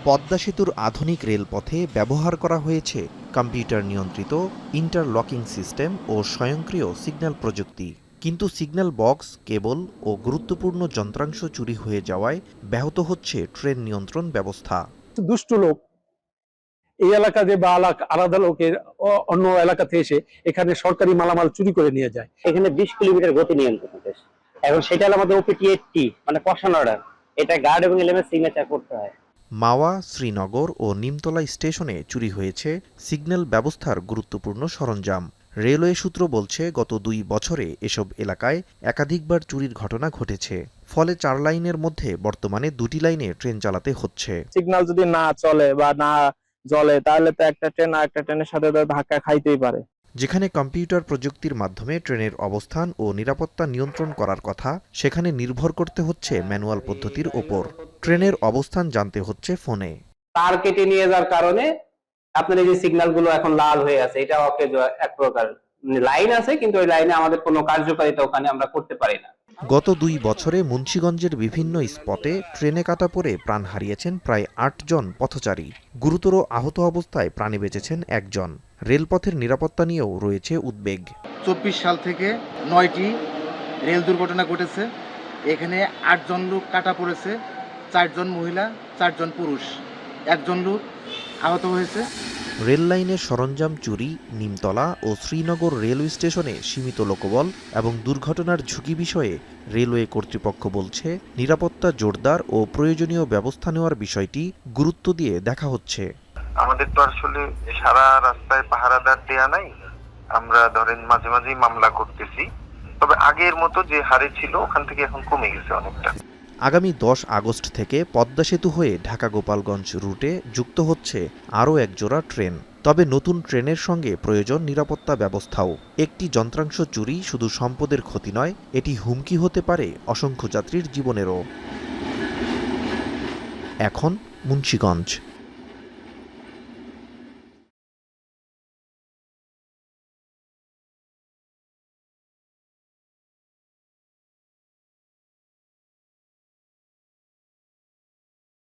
পদ্মা সেতুর আধুনিক রেলপথে ব্যবহার করা হয়েছে কম্পিউটার নিয়ন্ত্রিত ইন্টারলকিং সিস্টেম ও স্বয়ংক্রিয় সিগন্যাল প্রযুক্তি। কিন্তু সিগন্যাল বক্স, কেবল ও গুরুত্বপূর্ণ যন্ত্রাংশ চুরি হয়ে যাওয়ায় ব্যাহত হচ্ছে ট্রেন নিয়ন্ত্রণ ব্যবস্থা। দুষ্ট লোক এই এলাকাতে বা আলাদা লোকের অন্য এলাকাতে এসে এখানে সরকারি মালামাল চুরি করে নিয়ে যায়। এখানে 20 কিলোমিটার গতি নিয়ন্ত্রণ হচ্ছে। এখন সেটা হলো আমাদের ওপিটি 80 মানে কশন অর্ডার। এটা গার্ড এবং এলএমএস সিগনেচার করতে হয়। মাওয়া, শ্রীনগর ও নিমতলা স্টেশনে চুরি হয়েছে সিগন্যাল ব্যবস্থার গুরুত্বপূর্ণ সরঞ্জাম। রেলওয়ে সূত্র বলছে, গত 2 বছরে এসব এলাকায় একাধিকবার চুরির ঘটনা ঘটেছে। ফলে 4 লাইনের মধ্যে বর্তমানে 2টি লাইনে ট্রেন চালাতে হচ্ছে। সিগন্যাল যদি না চলে বা না জ্বলে তাহলে তো একটা ট্রেন আর একটা ট্রেনের সাথে তো ধাক্কা খাইতেই পারে। যেখানে কম্পিউটার প্রযুক্তির মাধ্যমে ট্রেনের অবস্থান ও নিরাপত্তা নিয়ন্ত্রণ করার কথা, সেখানে নির্ভর করতে হচ্ছে ম্যানুয়াল পদ্ধতির ওপর। ট্রেনের অবস্থান জানতে হচ্ছে ফোনে। তার কেটে নিয়ে যাওয়ার কারণে আপনার এই যে সিগন্যাল গুলো এখন লাল হয়ে আছে, এটা এক প্রকার লাইন আছে, কিন্তু ওই লাইনে আমাদের কোনো কার্যকারিতা ওখানে আমরা করতে পারি না। গত 2 বছরে মুন্সিগঞ্জের বিভিন্ন স্পটে ট্রেনে কাটা পড়ে প্রাণ হারিয়েছেন প্রায় 8 জন পথচারী। গুরুতর আহত অবস্থায় প্রাণে বেঁচেছেন 1 জন। রেলপথের নিরাপত্তা নিয়েও রয়েছে উদ্বেগ। 24 সাল থেকে 9টি রেল দুর্ঘটনা ঘটেছে। এখানে 8 জন লোক কাটা পড়েছে, 4 জন মহিলা, 4 জন পুরুষ, 1 জন লোক আহত হয়েছে। রেল লাইনের সরঞ্জাম চুরি, নিমতলা ও শ্রীনগর রেলওয়ে স্টেশনে সীমিত লোকবল এবং দুর্ঘটনার ঝুঁকি বিষয়ে রেলওয়ে কর্তৃপক্ষ বলছে, নিরাপত্তা জোরদার ও প্রয়োজনীয় ব্যবস্থা নেওয়ার বিষয়টি গুরুত্ব দিয়ে দেখা হচ্ছে। আমাদের তো আসলে সারা রাস্তায় পাহারাদার দেয়া নাই, আমরা ধরেন মাঝে মাঝেই মামলা করতেছি, তবে আগের মতো যে হারে ছিল ওখান থেকে এখন কমে গেছে অনেকটা। আগামী 10 আগস্ট থেকে পদ্মা সেতু হয়ে ঢাকা গোপালগঞ্জ রুটে যুক্ত হচ্ছে আরও 1 জোড়া ট্রেন। তবে নতুন ট্রেনের সঙ্গে প্রয়োজন নিরাপত্তা ব্যবস্থাও। একটি যন্ত্রাংশ চুরি শুধু সম্পদের ক্ষতি নয়, এটি হুমকি হতে পারে অসংখ্য যাত্রীর জীবনেরও। এখন মুন্সিগঞ্জ।